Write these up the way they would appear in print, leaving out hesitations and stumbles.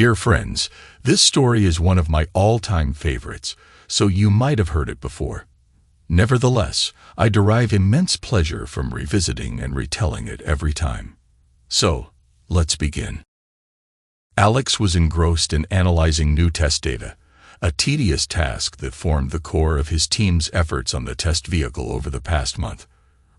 Dear friends, this story is one of my all-time favorites, so you might have heard it before. Nevertheless, I derive immense pleasure from revisiting and retelling it every time. So, let's begin. Alex was engrossed in analyzing new test data, a tedious task that formed the core of his team's efforts on the test vehicle over the past month.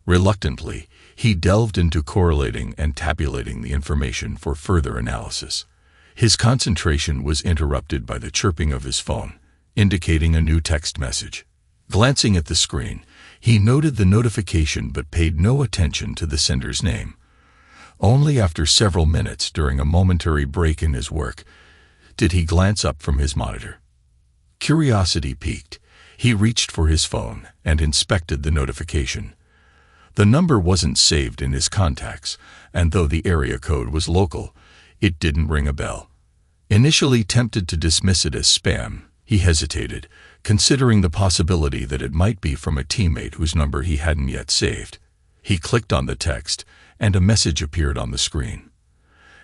Reluctantly, he delved into correlating and tabulating the information for further analysis. His concentration was interrupted by the chirping of his phone, indicating a new text message. Glancing at the screen, he noted the notification but paid no attention to the sender's name. Only after several minutes, during a momentary break in his work, did he glance up from his monitor. Curiosity piqued, he reached for his phone and inspected the notification. The number wasn't saved in his contacts, and though the area code was local, it didn't ring a bell. Initially tempted to dismiss it as spam, he hesitated, considering the possibility that it might be from a teammate whose number he hadn't yet saved. He clicked on the text, and a message appeared on the screen.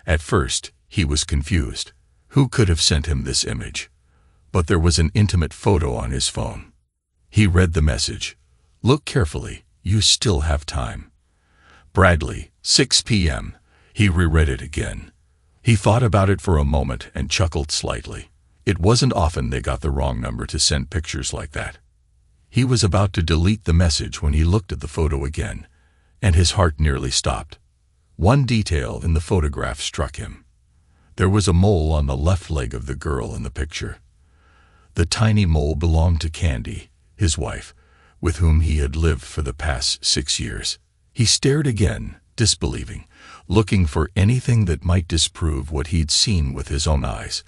At first, he was confused. Who could have sent him this image? But there was an intimate photo on his phone. He read the message. "Look carefully, you still have time." Bradley, 6 p.m. He reread it again. He thought about it for a moment and chuckled slightly. It wasn't often they got the wrong number to send pictures like that. He was about to delete the message when he looked at the photo again, and his heart nearly stopped. One detail in the photograph struck him. There was a mole on the left leg of the girl in the picture. The tiny mole belonged to Candy, his wife, with whom he had lived for the past 6 years. He stared again, disbelieving, looking for anything that might disprove what he'd seen with his own eyes.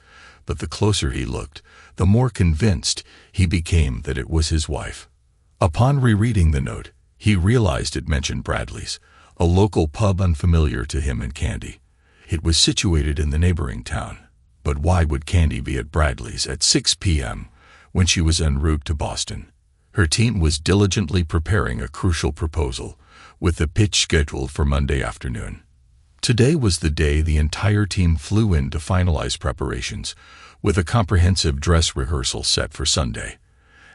But the closer he looked, the more convinced he became that it was his wife. Upon rereading the note, he realized it mentioned Bradley's, a local pub unfamiliar to him and Candy. It was situated in the neighboring town. But why would Candy be at Bradley's at 6 p.m. when she was en route to Boston? Her team was diligently preparing a crucial proposal, with the pitch scheduled for Monday afternoon. Today was the day the entire team flew in to finalize preparations, with a comprehensive dress rehearsal set for Sunday.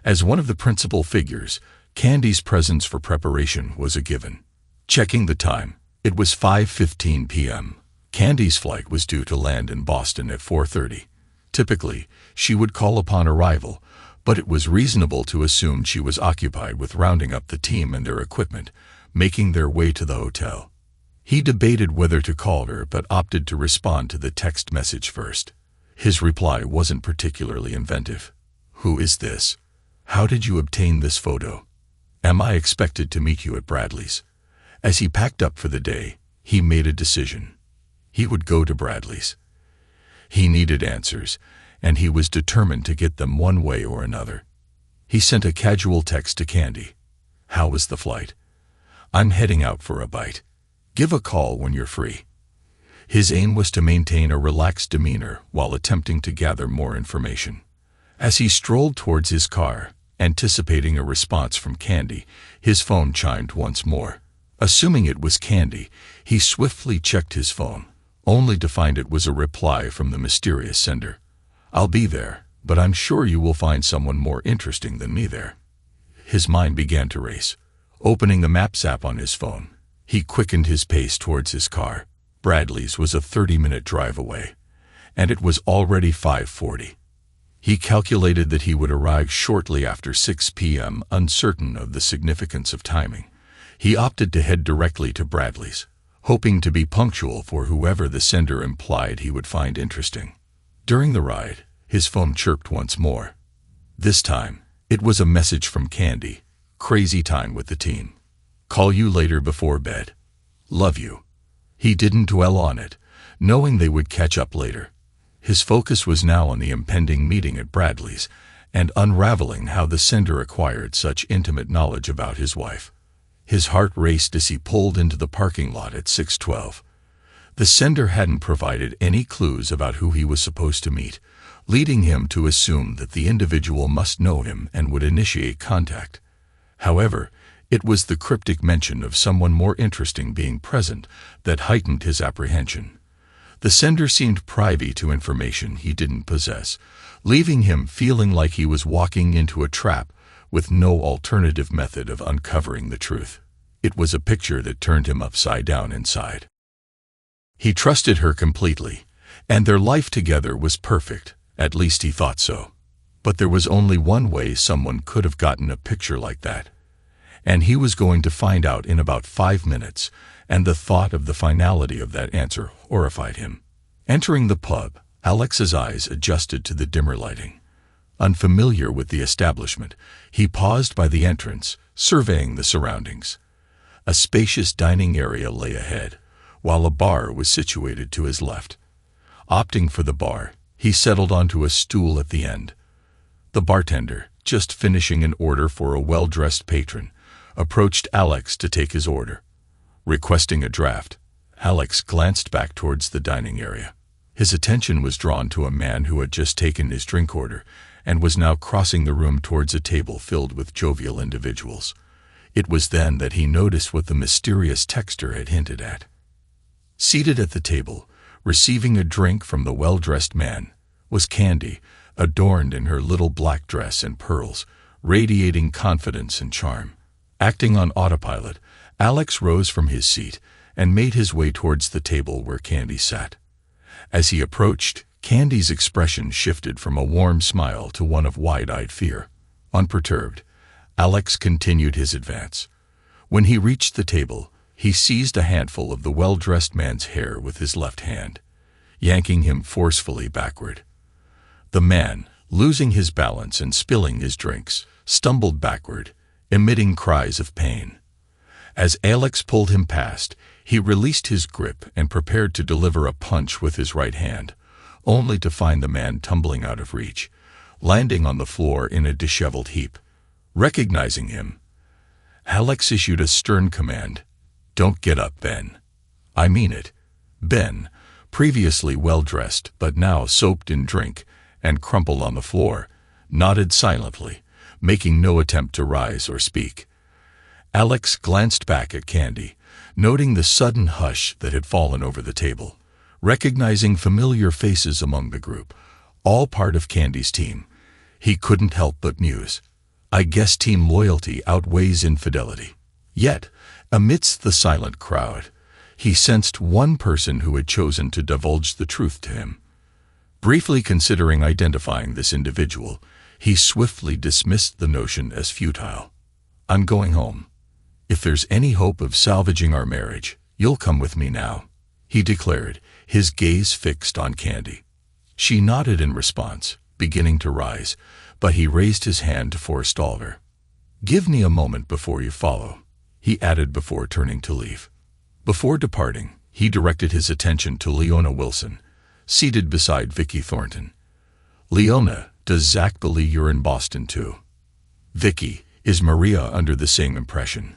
As one of the principal figures, Candy's presence for preparation was a given. Checking the time, it was 5:15 p.m. Candy's flight was due to land in Boston at 4:30. Typically, she would call upon arrival, but it was reasonable to assume she was occupied with rounding up the team and their equipment, making their way to the hotel. He debated whether to call her but opted to respond to the text message first. His reply wasn't particularly inventive. "Who is this? How did you obtain this photo? Am I expected to meet you at Bradley's?" As he packed up for the day, he made a decision. He would go to Bradley's. He needed answers, and he was determined to get them one way or another. He sent a casual text to Candy. "How was the flight? I'm heading out for a bite. Give a call when you're free." His aim was to maintain a relaxed demeanor while attempting to gather more information. As he strolled towards his car, anticipating a response from Candy, his phone chimed once more. Assuming it was Candy, he swiftly checked his phone, only to find it was a reply from the mysterious sender. "I'll be there, but I'm sure you will find someone more interesting than me there." His mind began to race. Opening the Maps app on his phone, he quickened his pace towards his car. Bradley's was a 30-minute drive away, and it was already 5:40. He calculated that he would arrive shortly after 6 p.m., uncertain of the significance of timing. He opted to head directly to Bradley's, hoping to be punctual for whoever the sender implied he would find interesting. During the ride, his phone chirped once more. This time, it was a message from Candy. "Crazy time with the team. Call you later before bed. Love you." He didn't dwell on it, knowing they would catch up later. His focus was now on the impending meeting at Bradley's and unraveling how the sender acquired such intimate knowledge about his wife. His heart raced as he pulled into the parking lot at 6:12. The sender hadn't provided any clues about who he was supposed to meet, leading him to assume that the individual must know him and would initiate contact. However, it was the cryptic mention of someone more interesting being present that heightened his apprehension. The sender seemed privy to information he didn't possess, leaving him feeling like he was walking into a trap with no alternative method of uncovering the truth. It was a picture that turned him upside down inside. He trusted her completely, and their life together was perfect, at least he thought so. But there was only one way someone could have gotten a picture like that, and he was going to find out in about 5 minutes, and the thought of the finality of that answer horrified him. Entering the pub, Alex's eyes adjusted to the dimmer lighting. Unfamiliar with the establishment, he paused by the entrance, surveying the surroundings. A spacious dining area lay ahead, while a bar was situated to his left. Opting for the bar, he settled onto a stool at the end. The bartender, just finishing an order for a well-dressed patron, approached Alex to take his order. Requesting a draft, Alex glanced back towards the dining area. His attention was drawn to a man who had just taken his drink order and was now crossing the room towards a table filled with jovial individuals. It was then that he noticed what the mysterious texter had hinted at. Seated at the table, receiving a drink from the well-dressed man, was Candy, adorned in her little black dress and pearls, radiating confidence and charm. Acting on autopilot, Alex rose from his seat and made his way towards the table where Candy sat. As he approached, Candy's expression shifted from a warm smile to one of wide-eyed fear. Unperturbed, Alex continued his advance. When he reached the table, he seized a handful of the well-dressed man's hair with his left hand, yanking him forcefully backward. The man, losing his balance and spilling his drinks, stumbled backward, emitting cries of pain. As Alex pulled him past, he released his grip and prepared to deliver a punch with his right hand, only to find the man tumbling out of reach, landing on the floor in a disheveled heap. Recognizing him, Alex issued a stern command. "Don't get up, Ben." "I mean it." Ben, previously well-dressed but now soaked in drink and crumpled on the floor, nodded silently, making no attempt to rise or speak. Alex glanced back at Candy, noting the sudden hush that had fallen over the table. Recognizing familiar faces among the group, all part of Candy's team, he couldn't help but muse. I guess team loyalty outweighs infidelity. Yet, amidst the silent crowd, he sensed one person who had chosen to divulge the truth to him. Briefly considering identifying this individual, he swiftly dismissed the notion as futile. "I'm going home. If there's any hope of salvaging our marriage, you'll come with me now," he declared, his gaze fixed on Candy. She nodded in response, beginning to rise, but he raised his hand to forestall her. "Give me a moment before you follow," he added before turning to leave. Before departing, he directed his attention to Leona Wilson, seated beside Vicky Thornton. "Leona, does Zach believe you're in Boston too?" "Vicky, is Maria under the same impression?"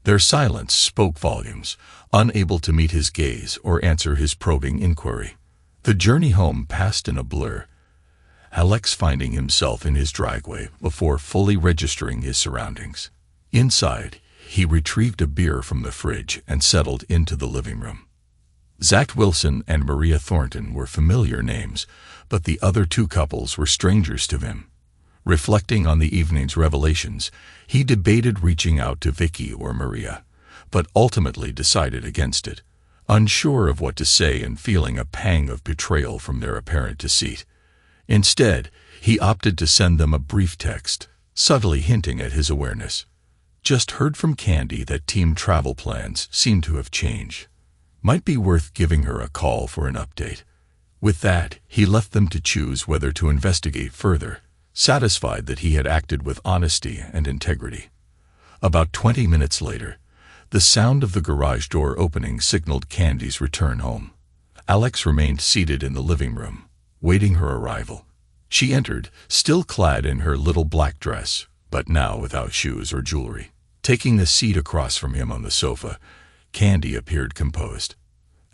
Their silence spoke volumes, unable to meet his gaze or answer his probing inquiry. The journey home passed in a blur, Alex finding himself in his driveway before fully registering his surroundings. Inside, he retrieved a beer from the fridge and settled into the living room. Zach Wilson and Maria Thornton were familiar names, but the other two couples were strangers to him. Reflecting on the evening's revelations, he debated reaching out to Vicky or Maria, but ultimately decided against it, unsure of what to say and feeling a pang of betrayal from their apparent deceit. Instead, he opted to send them a brief text, subtly hinting at his awareness. "Just heard from Candy that team travel plans seem to have changed. Might be worth giving her a call for an update." With that, he left them to choose whether to investigate further, satisfied that he had acted with honesty and integrity. About 20 minutes later, the sound of the garage door opening signaled Candy's return home. Alex remained seated in the living room, waiting her arrival. She entered, still clad in her little black dress, but now without shoes or jewelry. Taking the seat across from him on the sofa, Candy appeared composed.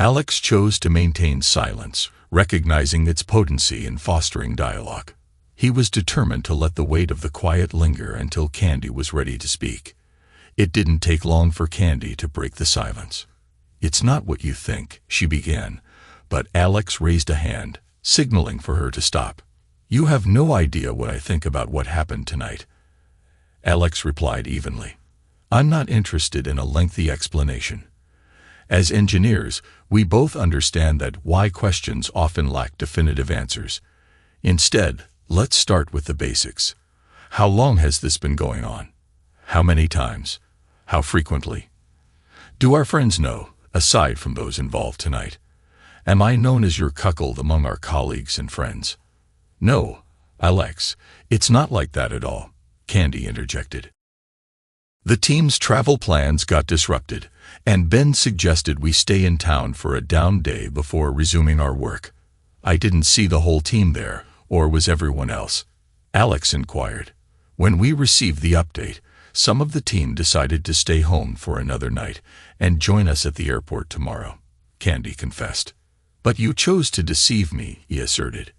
Alex chose to maintain silence, recognizing its potency in fostering dialogue. He was determined to let the weight of the quiet linger until Candy was ready to speak. It didn't take long for Candy to break the silence. "It's not what you think," she began, but Alex raised a hand, signaling for her to stop. "You have no idea what I think about what happened tonight," Alex replied evenly. "I'm not interested in a lengthy explanation. As engineers, we both understand that why questions often lack definitive answers. Instead, let's start with the basics. How long has this been going on? How many times? How frequently? Do our friends know, aside from those involved tonight? Am I known as your cuckold among our colleagues and friends?" "No, Alex, it's not like that at all," Candy interjected. The team's travel plans got disrupted, and Ben suggested we stay in town for a down day before resuming our work. "I didn't see the whole team there, or was everyone else?" Alex inquired. "When we received the update, some of the team decided to stay home for another night and join us at the airport tomorrow," Candy confessed. "But you chose to deceive me," he asserted.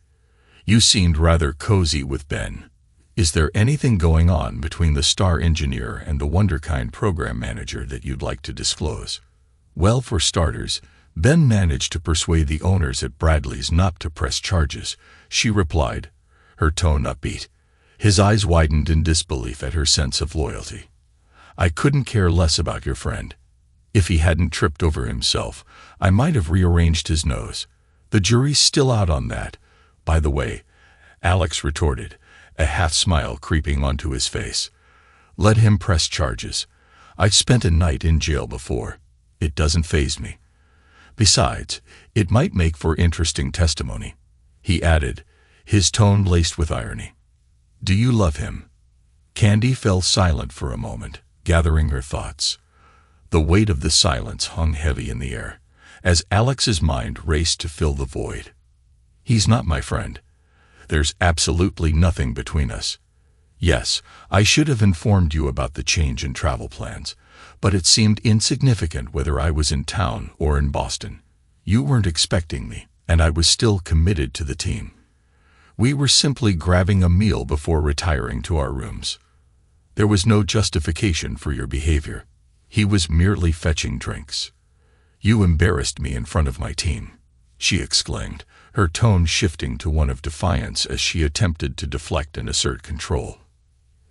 "You seemed rather cozy with Ben. Is there anything going on between the star engineer and the Wonderkind program manager that you'd like to disclose?" "Well, for starters, Ben managed to persuade the owners at Bradley's not to press charges," she replied, her tone upbeat. His eyes widened in disbelief at her sense of loyalty. "I couldn't care less about your friend. If he hadn't tripped over himself, I might have rearranged his nose. The jury's still out on that, by the way," Alex retorted, a half-smile creeping onto his face. "Let him press charges. I've spent a night in jail before. It doesn't faze me. Besides, it might make for interesting testimony," he added, his tone laced with irony. "Do you love him?" Candy fell silent for a moment, gathering her thoughts. The weight of the silence hung heavy in the air, as Alex's mind raced to fill the void. "He's not my friend. There's absolutely nothing between us. Yes, I should have informed you about the change in travel plans, but it seemed insignificant whether I was in town or in Boston. You weren't expecting me, and I was still committed to the team. We were simply grabbing a meal before retiring to our rooms. There was no justification for your behavior. He was merely fetching drinks." "You embarrassed me in front of my team," she exclaimed, her tone shifting to one of defiance as she attempted to deflect and assert control.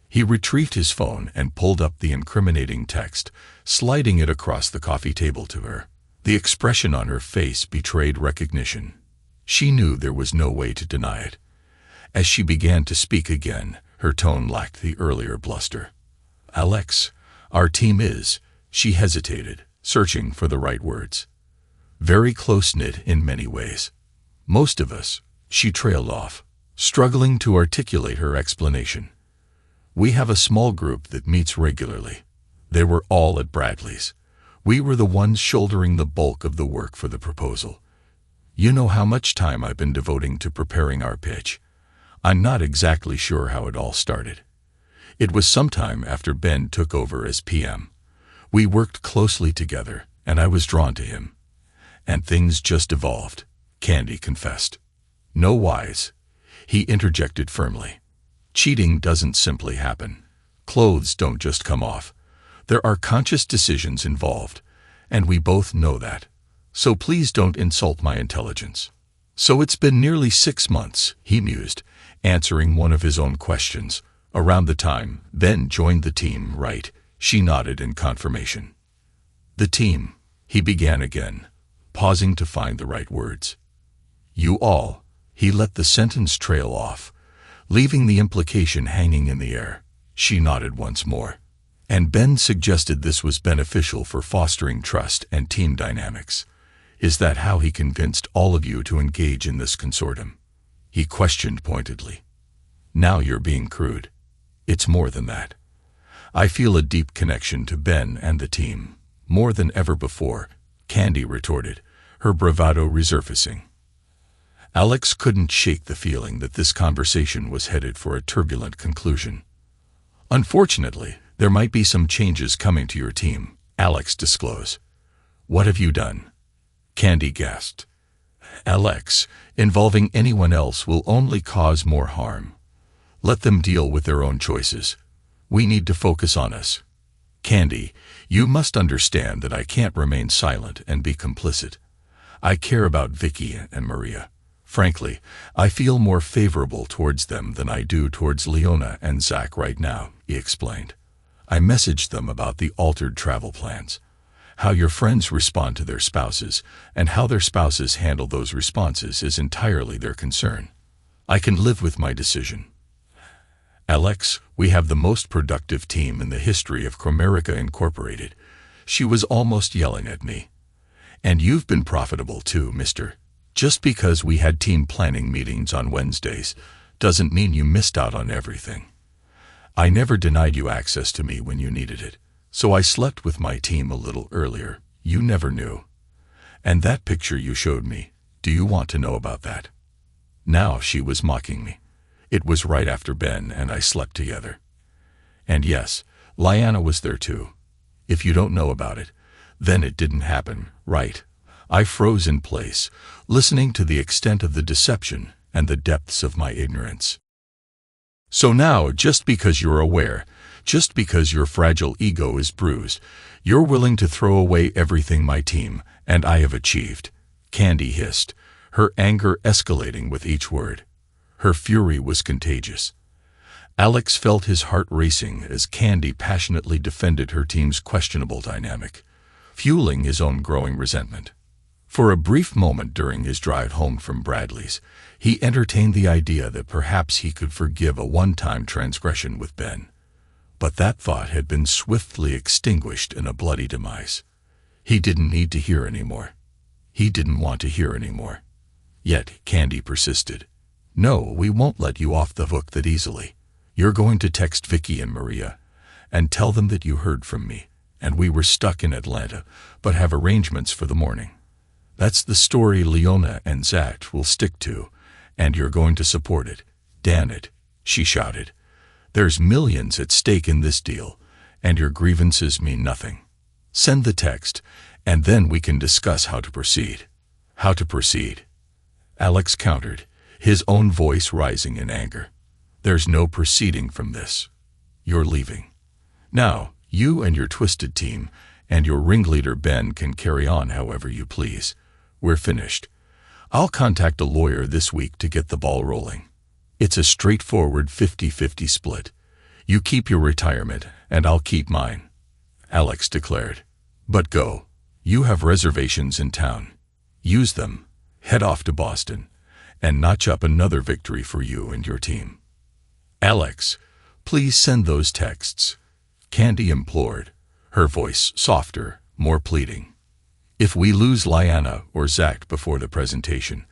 He retrieved his phone and pulled up the incriminating text, sliding it across the coffee table to her. The expression on her face betrayed recognition. She knew there was no way to deny it. As she began to speak again, her tone lacked the earlier bluster. "Alex, our team is," she hesitated, searching for the right words. "Very close-knit in many ways. Most of us," she trailed off, struggling to articulate her explanation. "We have a small group that meets regularly. They were all at Bradley's. We were the ones shouldering the bulk of the work for the proposal. You know how much time I've been devoting to preparing our pitch. I'm not exactly sure how it all started. It was sometime after Ben took over as PM. We worked closely together, and I was drawn to him. And things just evolved," Candy confessed. "No whys," he interjected firmly. "Cheating doesn't simply happen. Clothes don't just come off. There are conscious decisions involved, and we both know that. So please don't insult my intelligence." "So it's been nearly 6 months," he mused, answering one of his own questions. "Around the time Ben joined the team, right?" She nodded in confirmation. "The team," he began again, pausing to find the right words. "You all," he let the sentence trail off, leaving the implication hanging in the air. She nodded once more. "And Ben suggested this was beneficial for fostering trust and team dynamics. Is that how he convinced all of you to engage in this consortium?" He questioned pointedly. "Now you're being crude. It's more than that. I feel a deep connection to Ben and the team, more than ever before," Candy retorted, her bravado resurfacing. Alex couldn't shake the feeling that this conversation was headed for a turbulent conclusion. "Unfortunately, there might be some changes coming to your team," Alex disclosed. "What have you done?" Candy gasped. "Alex, involving anyone else will only cause more harm. Let them deal with their own choices. We need to focus on us. Candy, you must understand that I can't remain silent and be complicit. I care about Vicky and Maria. Frankly, I feel more favorable towards them than I do towards Leona and Zach right now," he explained. "I messaged them about the altered travel plans. How your friends respond to their spouses and how their spouses handle those responses is entirely their concern. I can live with my decision. Alex, we have the most productive team in the history of Cromerica Incorporated." She was almost yelling at me. "And you've been profitable too, mister. Just because we had team planning meetings on Wednesdays doesn't mean you missed out on everything. I never denied you access to me when you needed it, so I slept with my team a little earlier. You never knew. And that picture you showed me, do you want to know about that?" Now she was mocking me. It was right after Ben and I slept together. And yes, Liana was there too. If you don't know about it, then it didn't happen, right? I froze in place, listening to the extent of the deception and the depths of my ignorance. "So now, just because you're aware, just because your fragile ego is bruised, you're willing to throw away everything my team and I have achieved," Candy hissed, her anger escalating with each word. Her fury was contagious. Alex felt his heart racing as Candy passionately defended her team's questionable dynamic, fueling his own growing resentment. For a brief moment during his drive home from Bradley's, he entertained the idea that perhaps he could forgive a one-time transgression with Ben. But that thought had been swiftly extinguished in a bloody demise. He didn't need to hear anymore. He didn't want to hear anymore. Yet Candy persisted. "No, we won't let you off the hook that easily. You're going to text Vicky and Maria and tell them that you heard from me, and we were stuck in Atlanta, but have arrangements for the morning. That's the story Leona and Zach will stick to, and you're going to support it. Damn it," she shouted. "There's millions at stake in this deal, and your grievances mean nothing. Send the text, and then we can discuss how to proceed." "How to proceed?" Alex countered, his own voice rising in anger. "There's no proceeding from this. You're leaving. Now, you and your twisted team and your ringleader Ben can carry on however you please. We're finished. I'll contact a lawyer this week to get the ball rolling. It's a straightforward 50-50 split. You keep your retirement, and I'll keep mine," Alex declared. "But go. You have reservations in town. Use them. Head off to Boston, and notch up another victory for you and your team." "Alex, please send those texts," Candy implored, her voice softer, more pleading. "If we lose Liana or Zach before the presentation,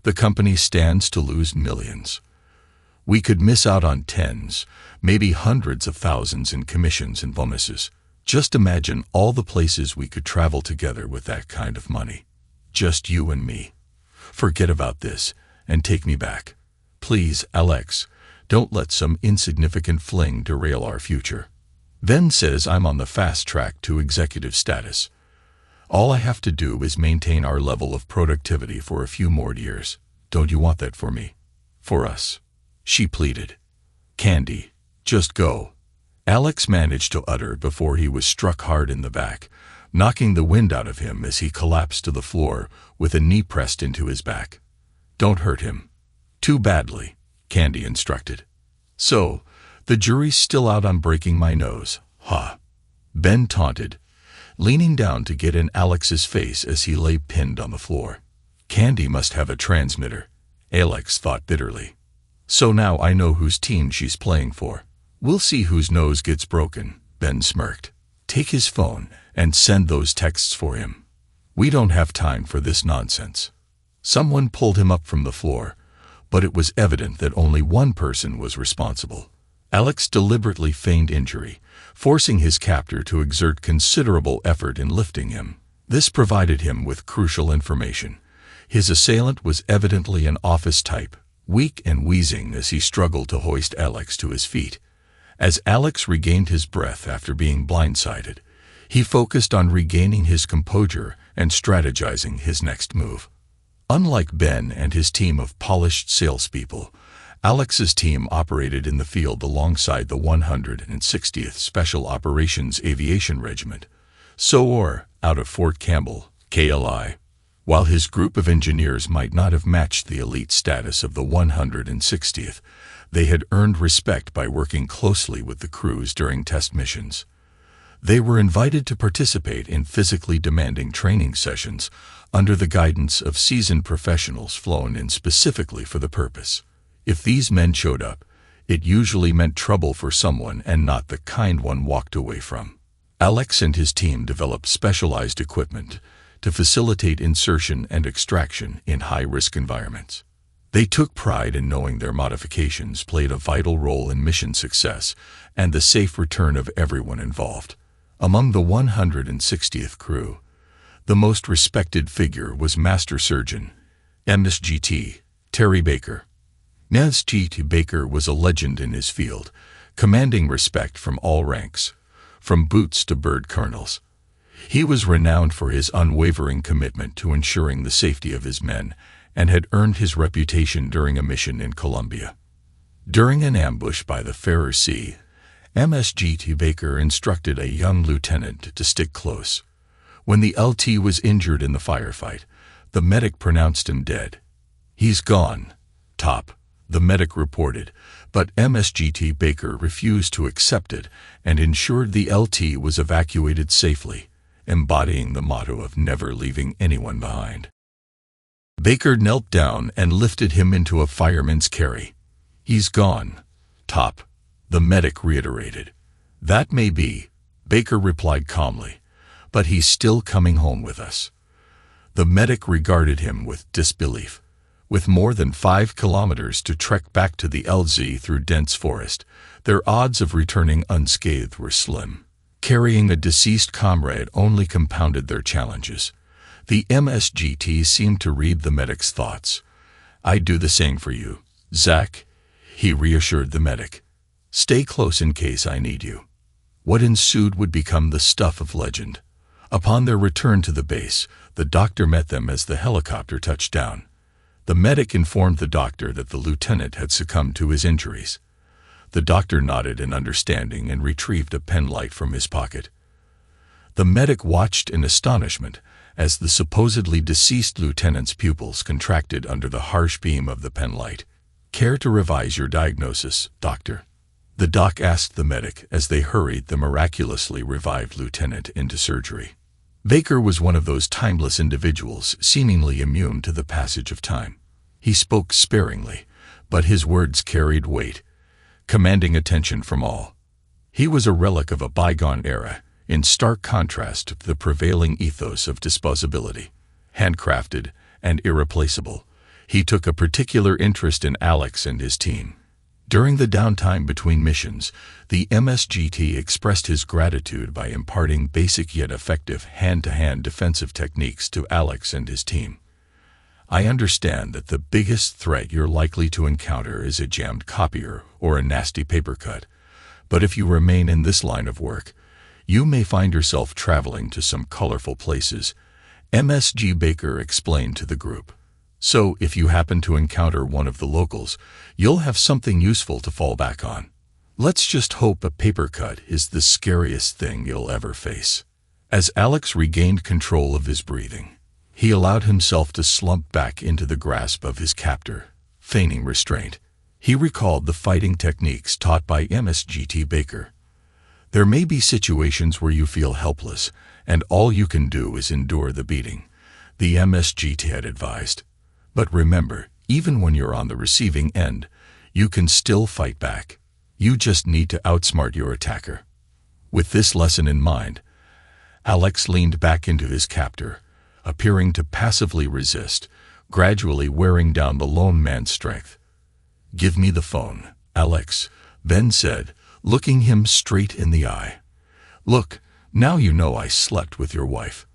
the company stands to lose millions. We could miss out on tens, maybe hundreds of thousands in commissions and bonuses. Just imagine all the places we could travel together with that kind of money. Just you and me. Forget about this and take me back. Please, Alex, don't let some insignificant fling derail our future. Ben says I'm on the fast track to executive status. All I have to do is maintain our level of productivity for a few more years. Don't you want that for me? For us?" she pleaded. "Candy, just go," Alex managed to utter before he was struck hard in the back, knocking the wind out of him as he collapsed to the floor with a knee pressed into his back. "Don't hurt him too badly," Candy instructed. "So, the jury's still out on breaking my nose, huh?" Ben taunted, leaning down to get in Alex's face as he lay pinned on the floor. Candy must have a transmitter, Alex thought bitterly. So now I know whose team she's playing for. We'll see whose nose gets broken, Ben smirked. Take his phone and send those texts for him. We don't have time for this nonsense. Someone pulled him up from the floor, but it was evident that only one person was responsible. Alex deliberately feigned injury, forcing his captor to exert considerable effort in lifting him. This provided him with crucial information. His assailant was evidently an office type, weak and wheezing as he struggled to hoist Alex to his feet. As Alex regained his breath after being blindsided, he focused on regaining his composure and strategizing his next move. Unlike Ben and his team of polished salespeople, Alex's team operated in the field alongside the 160th Special Operations Aviation Regiment, SOAR, out of Fort Campbell, KLI. While his group of engineers might not have matched the elite status of the 160th, they had earned respect by working closely with the crews during test missions. They were invited to participate in physically demanding training sessions under the guidance of seasoned professionals flown in specifically for the purpose. If these men showed up, it usually meant trouble for someone and not the kind one walked away from. Alex and his team developed specialized equipment to facilitate insertion and extraction in high-risk environments. They took pride in knowing their modifications played a vital role in mission success and the safe return of everyone involved. Among the 160th crew, the most respected figure was Master Surgeon, MSGT, Terry Baker. MSGT Baker was a legend in his field, commanding respect from all ranks, from boots to bird colonels. He was renowned for his unwavering commitment to ensuring the safety of his men and had earned his reputation during a mission in Colombia. During an ambush by the Ferrer Sea, MSGT Baker instructed a young lieutenant to stick close. When the LT was injured in the firefight, the medic pronounced him dead. "He's gone, Top," the medic reported, but MSGT Baker refused to accept it and ensured the LT was evacuated safely, embodying the motto of never leaving anyone behind. Baker knelt down and lifted him into a fireman's carry. "He's gone, Top," the medic reiterated. "That may be," Baker replied calmly, "but he's still coming home with us." The medic regarded him with disbelief. With more than 5 kilometers to trek back to the LZ through dense forest, their odds of returning unscathed were slim. Carrying a deceased comrade only compounded their challenges. The MSGT seemed to read the medic's thoughts. "I'd do the same for you, Zach," he reassured the medic. "Stay close in case I need you." What ensued would become the stuff of legend. Upon their return to the base, the doctor met them as the helicopter touched down. The medic informed the doctor that the lieutenant had succumbed to his injuries. The doctor nodded in understanding and retrieved a penlight from his pocket. The medic watched in astonishment as the supposedly deceased lieutenant's pupils contracted under the harsh beam of the penlight. "Care to revise your diagnosis, doctor?" the doc asked the medic as they hurried the miraculously revived lieutenant into surgery. Baker was one of those timeless individuals seemingly immune to the passage of time. He spoke sparingly, but his words carried weight, commanding attention from all. He was a relic of a bygone era, in stark contrast to the prevailing ethos of disposability. Handcrafted and irreplaceable, he took a particular interest in Alex and his team. During the downtime between missions, the MSGT expressed his gratitude by imparting basic yet effective hand-to-hand defensive techniques to Alex and his team. "I understand that the biggest threat you're likely to encounter is a jammed copier or a nasty paper cut, but if you remain in this line of work, you may find yourself traveling to some colorful places," MSG Baker explained to the group. "So if you happen to encounter one of the locals, you'll have something useful to fall back on. Let's just hope a paper cut is the scariest thing you'll ever face." As Alex regained control of his breathing, he allowed himself to slump back into the grasp of his captor, feigning restraint. He recalled the fighting techniques taught by MSGT Baker. "There may be situations where you feel helpless, and all you can do is endure the beating," the MSGT had advised. "But remember, even when you're on the receiving end, you can still fight back. You just need to outsmart your attacker." With this lesson in mind, Alex leaned back into his captor, appearing to passively resist, gradually wearing down the lone man's strength. "Give me the phone, Alex," Ben said, looking him straight in the eye. "Look, now you know I slept with your wife.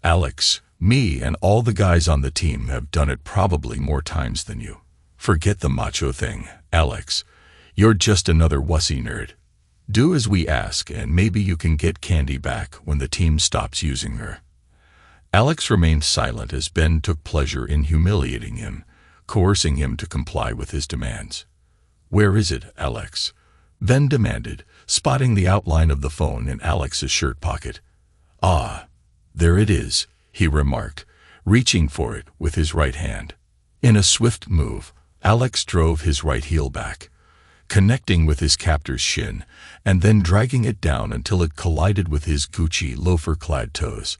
Alex, me and all the guys on the team have done it probably more times than you. Forget the macho thing, Alex. You're just another wussy nerd. Do as we ask and maybe you can get Candy back when the team stops using her." Alex remained silent as Ben took pleasure in humiliating him, coercing him to comply with his demands. "Where is it, Alex?" Ben demanded, spotting the outline of the phone in Alex's shirt pocket. "Ah, there it is," he remarked, reaching for it with his right hand. In a swift move, Alex drove his right heel back, connecting with his captor's shin, and then dragging it down until it collided with his Gucci loafer-clad toes.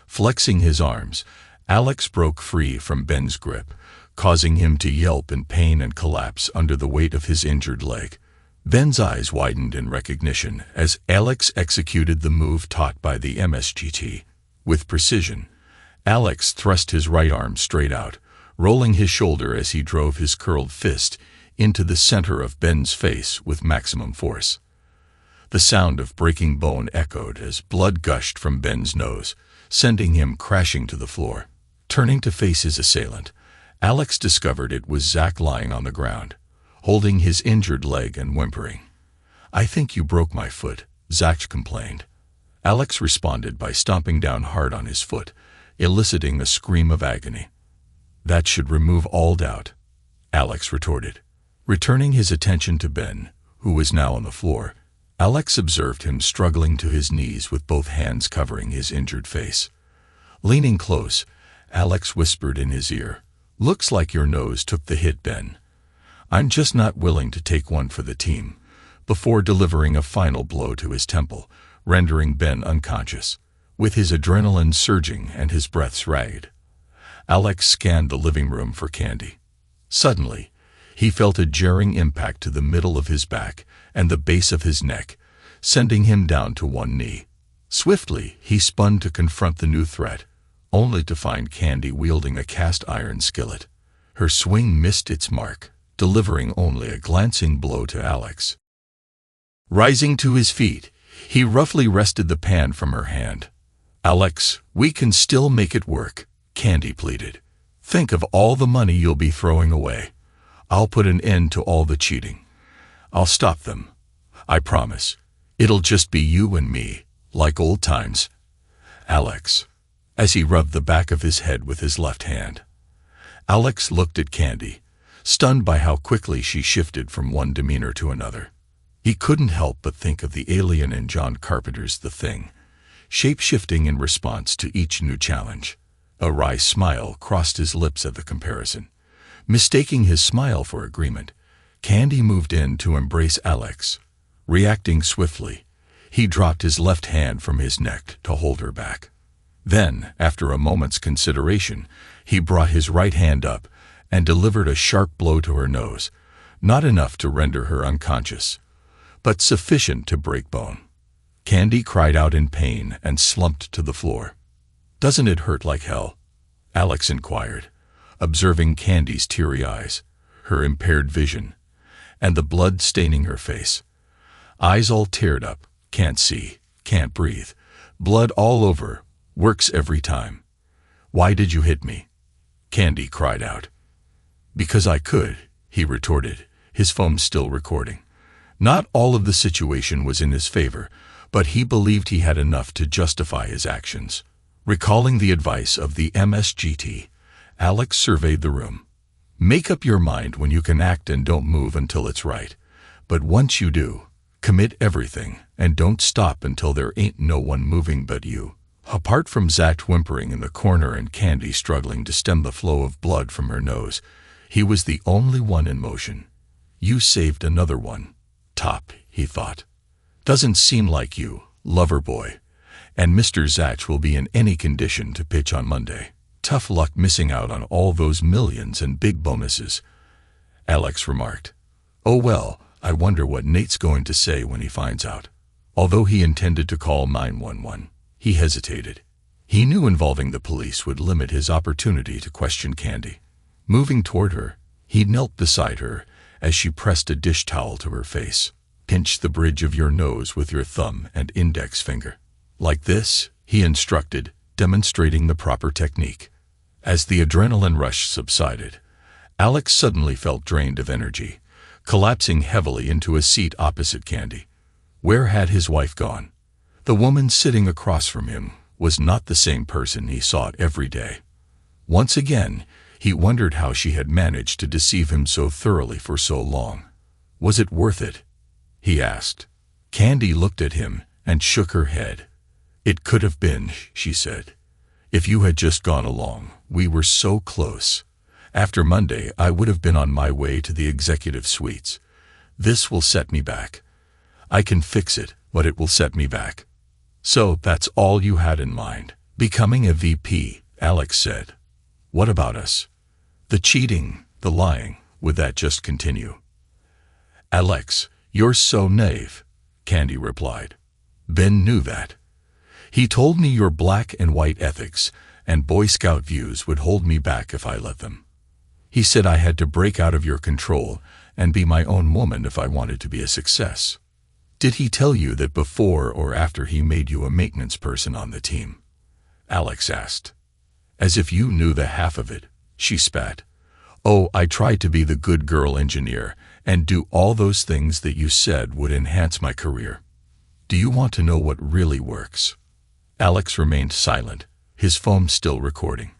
Flexing his arms, Alex broke free from Ben's grip, causing him to yelp in pain and collapse under the weight of his injured leg. Ben's eyes widened in recognition as Alex executed the move taught by the MSGT. With precision, Alex thrust his right arm straight out, rolling his shoulder as he drove his curled fist into the center of Ben's face with maximum force. The sound of breaking bone echoed as blood gushed from Ben's nose, sending him crashing to the floor. Turning to face his assailant, Alex discovered it was Zach lying on the ground, holding his injured leg and whimpering. "I think you broke my foot," Zach complained. Alex responded by stomping down hard on his foot, eliciting a scream of agony. "That should remove all doubt," Alex retorted. Returning his attention to Ben, who was now on the floor, Alex observed him struggling to his knees with both hands covering his injured face. Leaning close, Alex whispered in his ear, "Looks like your nose took the hit, Ben. I'm just not willing to take one for the team," before delivering a final blow to his temple, rendering Ben unconscious. With his adrenaline surging and his breaths ragged, Alex scanned the living room for Candy. Suddenly, he felt a jarring impact to the middle of his back and the base of his neck, sending him down to one knee. Swiftly, he spun to confront the new threat, only to find Candy wielding a cast-iron skillet. Her swing missed its mark, delivering only a glancing blow to Alex. Rising to his feet, he roughly wrested the pan from her hand. "Alex, we can still make it work," Candy pleaded. "Think of all the money you'll be throwing away. I'll put an end to all the cheating. I'll stop them. I promise. It'll just be you and me, like old times." "Alex," as he rubbed the back of his head with his left hand. Alex looked at Candy, stunned by how quickly she shifted from one demeanor to another. He couldn't help but think of the alien in John Carpenter's The Thing, shape-shifting in response to each new challenge. A wry smile crossed his lips at the comparison. Mistaking his smile for agreement, Candy moved in to embrace Alex. Reacting swiftly, he dropped his left hand from his neck to hold her back. Then, after a moment's consideration, he brought his right hand up and delivered a sharp blow to her nose, not enough to render her unconscious, but sufficient to break bone. Candy cried out in pain and slumped to the floor. "Doesn't it hurt like hell?" Alex inquired, observing Candy's teary eyes, her impaired vision, and the blood staining her face. Eyes all teared up, can't see, can't breathe, blood all over, works every time. "Why did you hit me?" Candy cried out. "Because I could," he retorted, his phone still recording. Not all of the situation was in his favor, but he believed he had enough to justify his actions. Recalling the advice of the MSGT, Alex surveyed the room. "Make up your mind when you can act and don't move until it's right. But once you do, commit everything and don't stop until there ain't no one moving but you." Apart from Zach whimpering in the corner and Candy struggling to stem the flow of blood from her nose, he was the only one in motion. "You saved another one. Top," he thought. "Doesn't seem like you, lover boy. And Mr. Zach will be in any condition to pitch on Monday. Tough luck missing out on all those millions and big bonuses," Alex remarked. "Oh well, I wonder what Nate's going to say when he finds out." Although he intended to call 911, he hesitated. He knew involving the police would limit his opportunity to question Candy. Moving toward her, he knelt beside her as she pressed a dish towel to her face. "Pinch the bridge of your nose with your thumb and index finger. Like this," he instructed, demonstrating the proper technique. As the adrenaline rush subsided, Alex suddenly felt drained of energy, collapsing heavily into a seat opposite Candy. Where had his wife gone? The woman sitting across from him was not the same person he saw every day. Once again, he wondered how she had managed to deceive him so thoroughly for so long. "Was it worth it?" he asked. Candy looked at him and shook her head. "It could have been," she said, "if you had just gone along We were so close. After Monday, I would have been on my way to the executive suites. This will set me back. I can fix it, but it will set me back. So that's all you had in mind. Becoming a VP, Alex said. What about us? The cheating, the lying, would that just continue? Alex, you're so naive, Candy replied. Ben knew that. He told me your black and white ethics and Boy Scout views would hold me back if I let them. He said I had to break out of your control and be my own woman if I wanted to be a success. Did he tell you that before or after he made you a maintenance person on the team? Alex asked. As if you knew the half of it, she spat. Oh, I tried to be the good girl engineer and do all those things that you said would enhance my career. Do you want to know what really works? Alex remained silent, his phone still recording.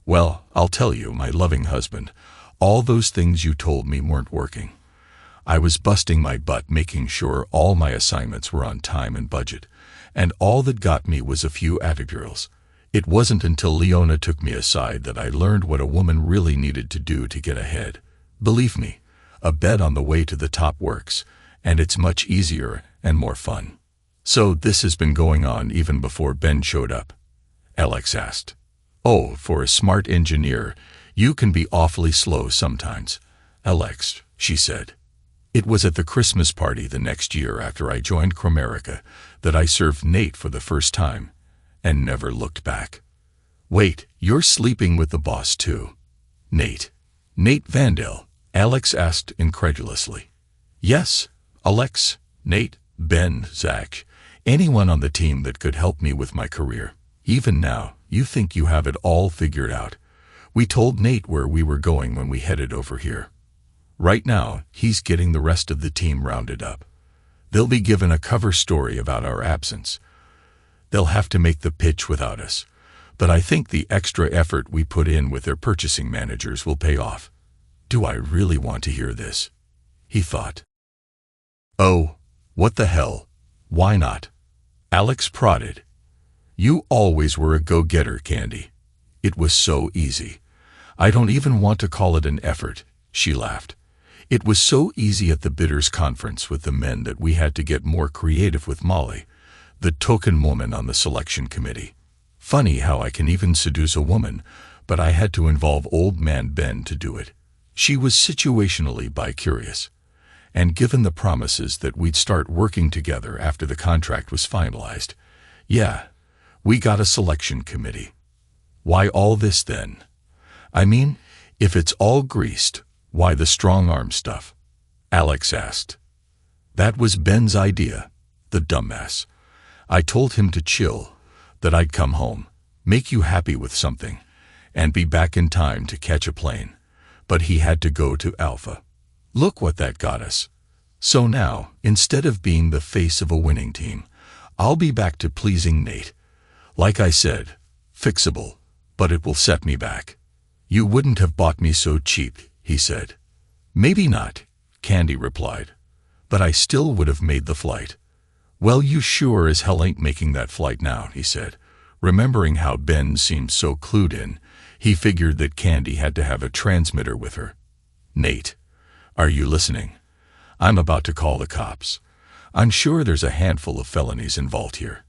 Well, I'll tell you, my loving husband, all those things you told me weren't working. I was busting my butt making sure all my assignments were on time and budget, and all that got me was a few epidurals. It wasn't until Leona took me aside that I learned what a woman really needed to do to get ahead. Believe me, a bed on the way to the top works, and it's much easier and more fun. So this has been going on even before Ben showed up? Alex asked. Oh, for a smart engineer, you can be awfully slow sometimes, Alex, she said. It was at the Christmas party the next year after I joined Cromerica that I served Nate for the first time, and never looked back. Wait, you're sleeping with the boss too? Nate Vandell, Alex asked incredulously. Yes, Alex, Nate, Ben, Zach, anyone on the team that could help me with my career. Even now, you think you have it all figured out. We told Nate where we were going when we headed over here. Right now, he's getting the rest of the team rounded up. They'll be given a cover story about our absence. They'll have to make the pitch without us, but I think the extra effort we put in with their purchasing managers will pay off. Do I really want to hear this? He thought. Oh, what the hell? Why not? Alex prodded. You always were a go-getter, Candy. It was so easy. I don't even want to call it an effort, she laughed. It was so easy at the bidders conference with the men that we had to get more creative with Molly, the token woman on the selection committee. Funny how I can even seduce a woman, but I had to involve old man Ben to do it. She was situationally bi-curious, and given the promises that we'd start working together after the contract was finalized, yeah, we got a selection committee. Why all this then? I mean, if it's all greased, why the strong-arm stuff? Alex asked. That was Ben's idea, the dumbass. I told him to chill, that I'd come home, make you happy with something, and be back in time to catch a plane. But he had to go to Alpha. Look what that got us. So now, instead of being the face of a winning team, I'll be back to pleasing Nate. Like I said, fixable, but it will set me back. You wouldn't have bought me so cheap, he said. Maybe not, Candy replied, but I still would have made the flight. Well, you sure as hell ain't making that flight now, he said. Remembering how Ben seemed so clued in, he figured that Candy had to have a transmitter with her. Nate, are you listening? I'm about to call the cops. I'm sure there's a handful of felonies involved here,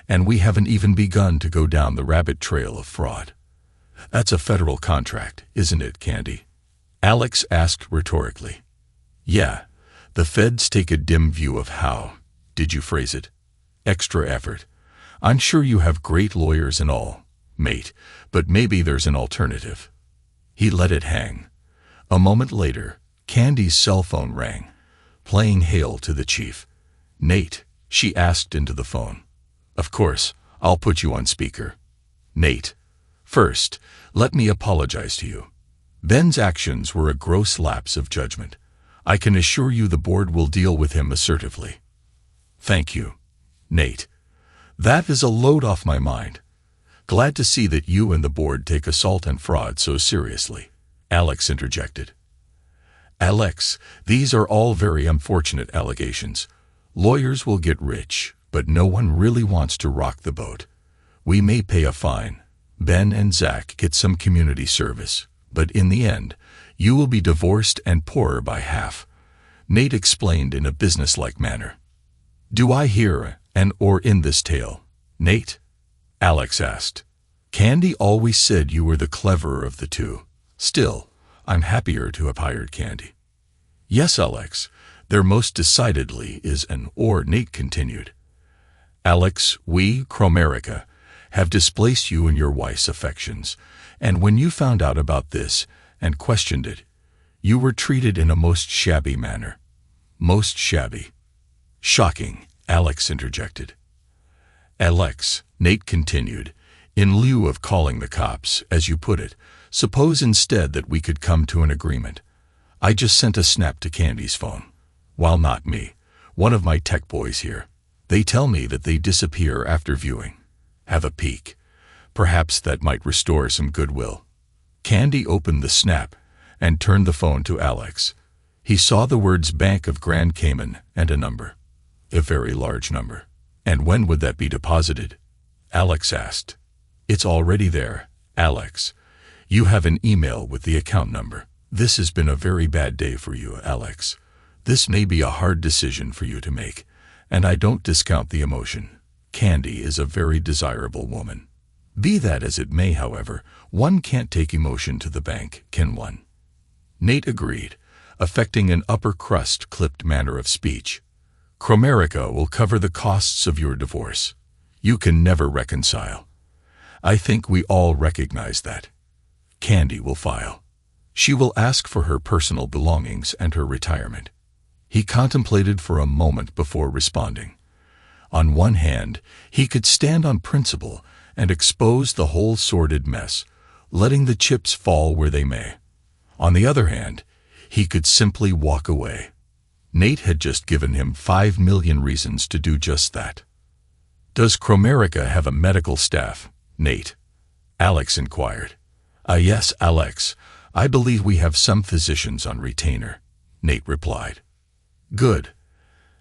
and we haven't even begun to go down the rabbit trail of fraud. That's a federal contract, isn't it, Candy? Alex asked rhetorically. Yeah, the feds take a dim view of how, did you phrase it? Extra effort. I'm sure you have great lawyers and all, mate, but maybe there's an alternative. He let it hang. A moment later, Candy's cell phone rang, playing hail to the chief. Nate, she asked into the phone. Of course, I'll put you on speaker. Nate, first, let me apologize to you. Ben's actions were a gross lapse of judgment. I can assure you the board will deal with him assertively. Thank you, Nate. That is a load off my mind. Glad to see that you and the board take assault and fraud so seriously, Alex interjected. Alex, these are all very unfortunate allegations. Lawyers will get rich, but no one really wants to rock the boat. We may pay a fine, Ben and Zach get some community service, but in the end, you will be divorced and poorer by half, Nate explained in a businesslike manner. Do I hear an or in this tale, Nate? Alex asked. Candy always said you were the cleverer of the two. Still, I'm happier to have hired Candy. Yes, Alex, there most decidedly is an or, Nate continued. Alex, we, Cromerica, have displaced you in your wife's affections, and when you found out about this and questioned it, you were treated in a most shabby manner. Most shabby. Shocking, Alex interjected. Alex, Nate continued, in lieu of calling the cops, as you put it, suppose instead that we could come to an agreement. I just sent a snap to Candy's phone. While not me, one of my tech boys here. They tell me that they disappear after viewing. Have a peek. Perhaps that might restore some goodwill. Candy opened the snap and turned the phone to Alex. He saw the words Bank of Grand Cayman and a number. A very large number. And when would that be deposited? Alex asked. It's already there, Alex. You have an email with the account number. This has been a very bad day for you, Alex. This may be a hard decision for you to make, and I don't discount the emotion. Candy is a very desirable woman. Be that as it may, however, one can't take emotion to the bank, can one? Nate agreed, affecting an upper-crust clipped manner of speech. Cromerica will cover the costs of your divorce. You can never reconcile. I think we all recognize that. Candy will file. She will ask for her personal belongings and her retirement. He contemplated for a moment before responding. On one hand, he could stand on principle and expose the whole sordid mess, letting the chips fall where they may. On the other hand, he could simply walk away. Nate had just given him 5 million reasons to do just that. Does Cromerica have a medical staff, Nate? Alex inquired. Yes, Alex. I believe we have some physicians on retainer, Nate replied. Good,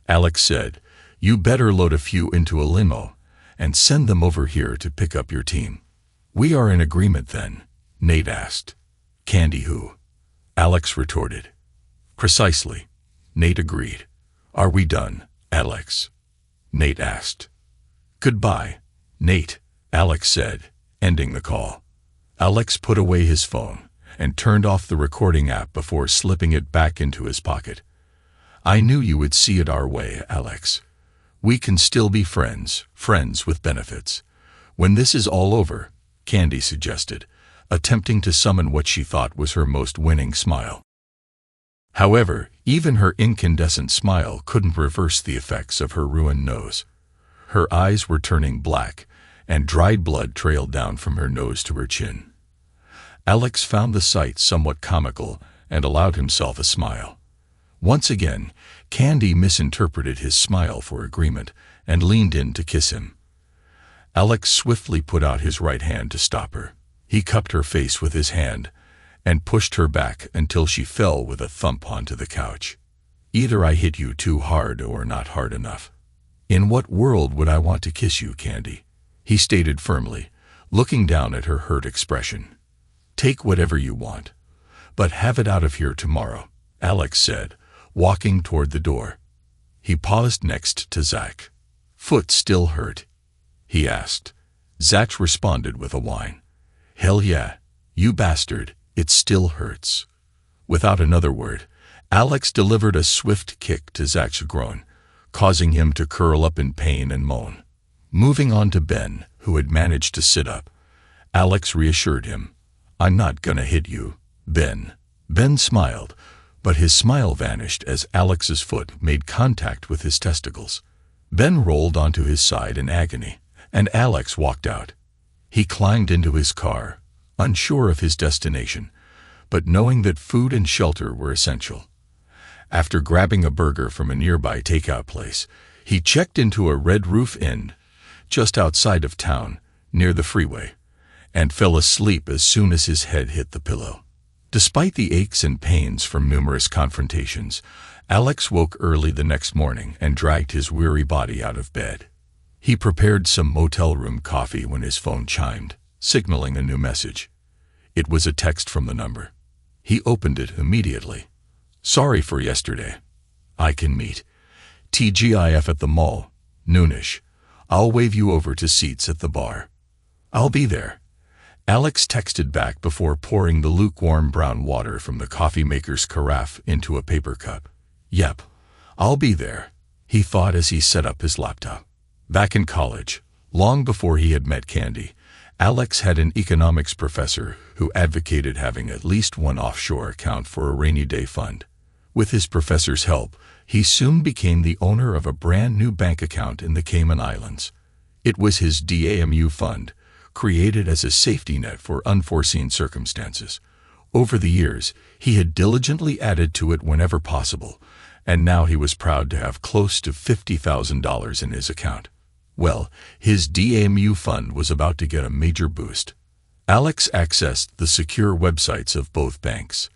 Alex said. You better load a few into a limo and send them over here to pick up your team. We are in agreement then, Nate asked. Candy who? Alex retorted. Precisely, Nate agreed. Are we done, Alex? Nate asked. Goodbye, Nate, Alex said, ending the call. Alex put away his phone and turned off the recording app before slipping it back into his pocket. I knew you would see it our way, Alex. We can still be friends, friends with benefits. When this is all over, Candy suggested, attempting to summon what she thought was her most winning smile. However, even her incandescent smile couldn't reverse the effects of her ruined nose. Her eyes were turning black, and dried blood trailed down from her nose to her chin. Alex found the sight somewhat comical and allowed himself a smile. Once again, Candy misinterpreted his smile for agreement and leaned in to kiss him. Alex swiftly put out his right hand to stop her. He cupped her face with his hand and pushed her back until she fell with a thump onto the couch. Either I hit you too hard or not hard enough. In what world would I want to kiss you, Candy? He stated firmly, looking down at her hurt expression. Take whatever you want, but have it out of here tomorrow, Alex said, walking toward the door. He paused next to Zach. Foot still hurt? He asked. Zach responded with a whine. Hell yeah, you bastard, it still hurts. Without another word, Alex delivered a swift kick to Zach's groin, causing him to curl up in pain and moan. Moving on to Ben, who had managed to sit up, Alex reassured him. I'm not gonna hit you, Ben. Ben smiled, but his smile vanished as Alex's foot made contact with his testicles. Ben rolled onto his side in agony, and Alex walked out. He climbed into his car, unsure of his destination, but knowing that food and shelter were essential. After grabbing a burger from a nearby takeout place, he checked into a Red Roof Inn, just outside of town, near the freeway, and fell asleep as soon as his head hit the pillow. Despite the aches and pains from numerous confrontations, Alex woke early the next morning and dragged his weary body out of bed. He prepared some motel room coffee when his phone chimed. signaling a new message. It was a text from the number. He opened it immediately. "Sorry for yesterday. I can meet. TGIF at the mall, noonish. I'll wave you over to seats at the bar." "I'll be there," Alex texted back before pouring the lukewarm brown water from the coffee maker's carafe into a paper cup. "Yep, I'll be there," he thought as he set up his laptop. Back in college, long before he had met Candy, Alex had an economics professor who advocated having at least one offshore account for a rainy day fund. With his professor's help, he soon became the owner of a brand new bank account in the Cayman Islands. It was his DAMU fund, created as a safety net for unforeseen circumstances. Over the years, he had diligently added to it whenever possible, and now he was proud to have close to $50,000 in his account. Well, his DAMU fund was about to get a major boost. Alex accessed the secure websites of both banks.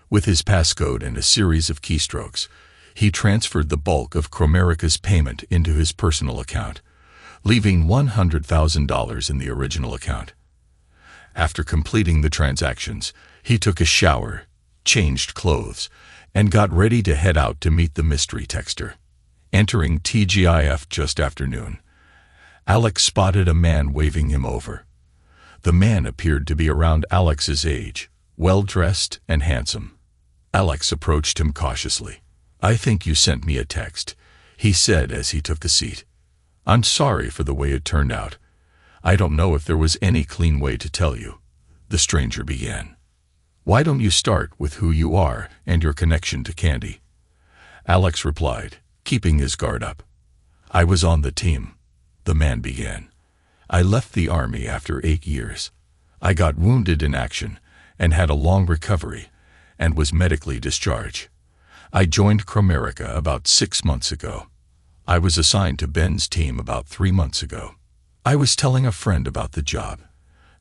With his passcode and a series of keystrokes, he transferred the bulk of Cromerica's payment into his personal account, leaving $100,000 in the original account. After completing the transactions, he took a shower, changed clothes, and got ready to head out to meet the mystery texter. Entering TGIF just after noon, Alex spotted a man waving him over. The man appeared to be around Alex's age, well-dressed and handsome. Alex approached him cautiously. "I think you sent me a text," he said as he took a seat. "I'm sorry for the way it turned out. I don't know if there was any clean way to tell you," the stranger began. "Why don't you start with who you are and your connection to Candy?" Alex replied, keeping his guard up. "I was on the team," the man began. "I left the army after 8 years. I got wounded in action and had a long recovery and was medically discharged. I joined Cromerica about 6 months ago. I was assigned to Ben's team about 3 months ago. I was telling a friend about the job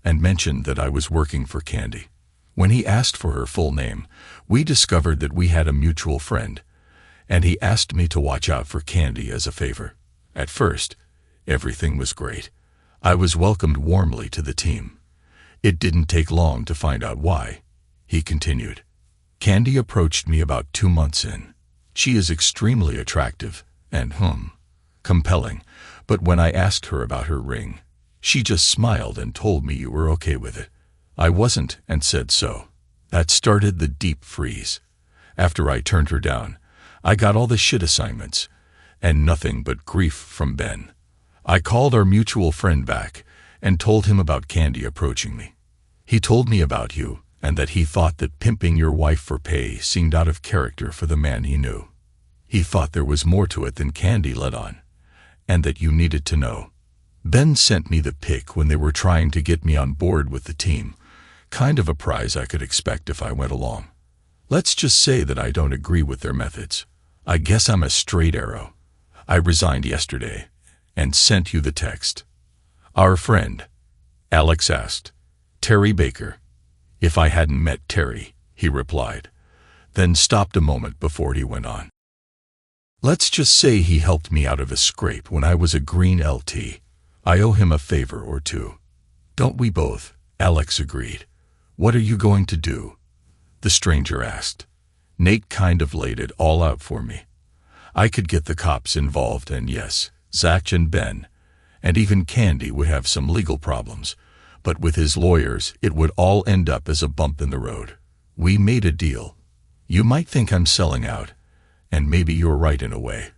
and mentioned that I was working for Candy. When he asked for her full name, we discovered that we had a mutual friend, and he asked me to watch out for Candy as a favor. At first, everything was great. I was welcomed warmly to the team. It didn't take long to find out why," he continued. "Candy approached me about 2 months in. She is extremely attractive and, compelling, but when I asked her about her ring, she just smiled and told me you were okay with it. I wasn't and said so. That started the deep freeze. After I turned her down, I got all the shit assignments, and nothing but grief from Ben. I called our mutual friend back and told him about Candy approaching me. He told me about you and that he thought that pimping your wife for pay seemed out of character for the man he knew. He thought there was more to it than Candy let on, and that you needed to know. Ben sent me the pic when they were trying to get me on board with the team, kind of a prize I could expect if I went along. Let's just say that I don't agree with their methods. I guess I'm a straight arrow. I resigned yesterday and sent you the text." "Our friend?" Alex asked. "Terry Baker." "If I hadn't met Terry," he replied, then stopped a moment before he went on. "Let's just say he helped me out of a scrape when I was a green LT. I owe him a favor or two." "Don't we both?" Alex agreed. "What are you going to do?" the stranger asked. "Nate kind of laid it all out for me. I could get the cops involved, and yes, Zach and Ben, and even Candy would have some legal problems, but with his lawyers it would all end up as a bump in the road. We made a deal. You might think I'm selling out, and maybe you're right in a way,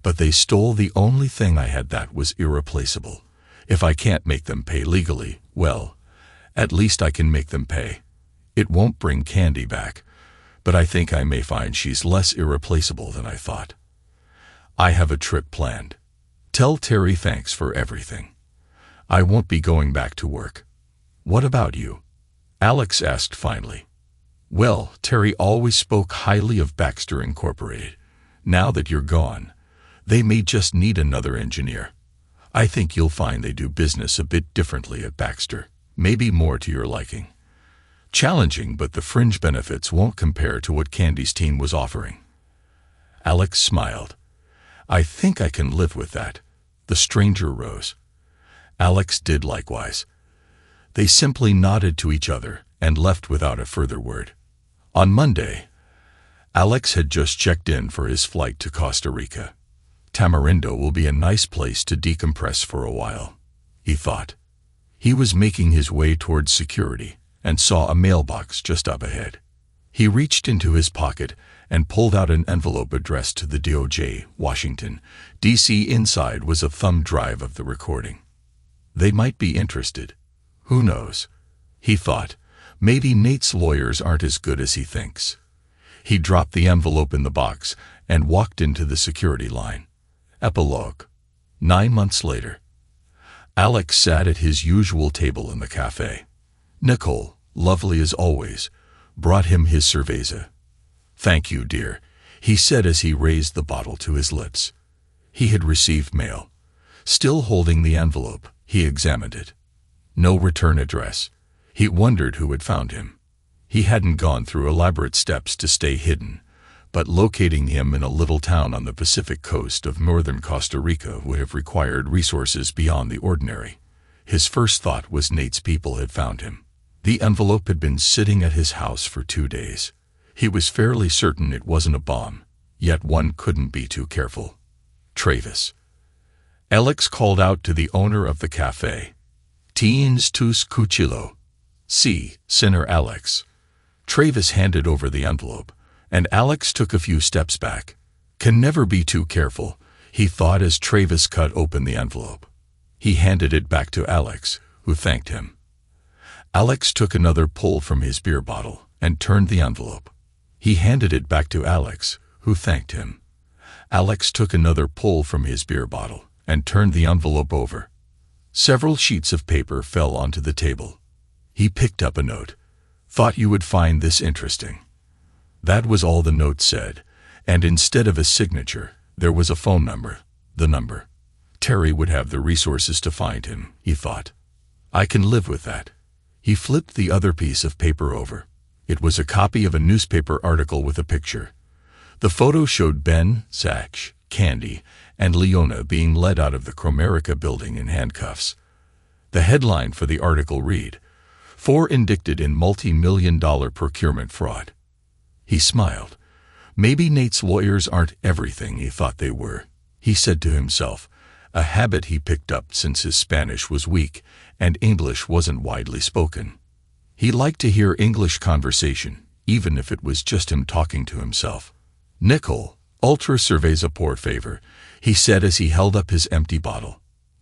but they stole the only thing I had that was irreplaceable. If I can't make them pay legally, well, at least I can make them pay. It won't bring Candy back, but I think I may find she's less irreplaceable than I thought. I have a trip planned. Tell Terry thanks for everything. I won't be going back to work." "What about you?" Alex asked finally. "Well, Terry always spoke highly of Baxter Incorporated. Now that you're gone, they may just need another engineer. I think you'll find they do business a bit differently at Baxter, maybe more to your liking. Challenging, but the fringe benefits won't compare to what Candy's team was offering." Alex smiled. "I think I can live with that." The stranger rose. Alex did likewise. They simply nodded to each other and left without a further word. On Monday, Alex had just checked in for his flight to Costa Rica. Tamarindo will be a nice place to decompress for a while, he thought. He was making his way towards security and saw a mailbox just up ahead. He reached into his pocket and pulled out an envelope addressed to the DOJ, Washington, D.C. Inside was a thumb drive of the recording. They might be interested. Who knows? He thought. Maybe Nate's lawyers aren't as good as he thinks. He dropped the envelope in the box and walked into the security line. Epilogue. 9 months later. Alex sat at his usual table in the cafe. Nicole, lovely as always, brought him his cerveza. "Thank you, dear," he said as he raised the bottle to his lips. He had received mail. Still holding the envelope, he examined it. No return address. He wondered who had found him. He hadn't gone through elaborate steps to stay hidden, but locating him in a little town on the Pacific coast of northern Costa Rica would have required resources beyond the ordinary. His first thought was Nate's people had found him. The envelope had been sitting at his house for 2 days. He was fairly certain it wasn't a bomb, yet one couldn't be too careful. Travis. Alex called out to the owner of the cafe. "Tienes tus cuchillo?" "Sí, Señor Alex." Travis handed over the envelope, and Alex took a few steps back. Can never be too careful, he thought as Travis cut open the envelope. He handed it back to Alex, who thanked him. Alex took another pull from his beer bottle and turned the envelope. He handed it back to Alex, who thanked him. Alex took another pull from his beer bottle and turned the envelope over. Several sheets of paper fell onto the table. He picked up a note. "Thought you would find this interesting." That was all the note said, and instead of a signature, there was a phone number. The number. Terry would have the resources to find him, he thought. I can live with that. He flipped the other piece of paper over. It was a copy of a newspaper article with a picture. The photo showed Ben, Zach, Candy, and Leona being led out of the Cromerica building in handcuffs. The headline for the article read, "4 indicted in multi-million-dollar procurement fraud." He smiled. Maybe Nate's lawyers aren't everything he thought they were, he said to himself, a habit he picked up since his Spanish was weak and English wasn't widely spoken. He liked to hear English conversation, even if it was just him talking to himself. "Nicole, ultra cerveza por favor," he said as he held up his empty bottle.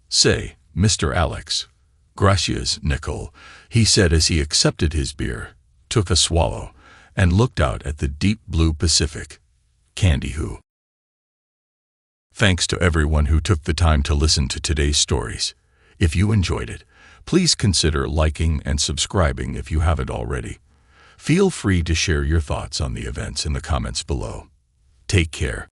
"Say, Mr. Alex." "Gracias, Nicole," he said as he accepted his beer, took a swallow, and looked out at the deep blue Pacific. Candy who. Thanks to everyone who took the time to listen to today's stories. If you enjoyed it, please consider liking and subscribing if you haven't already. Feel free to share your thoughts on the events in the comments below. Take care.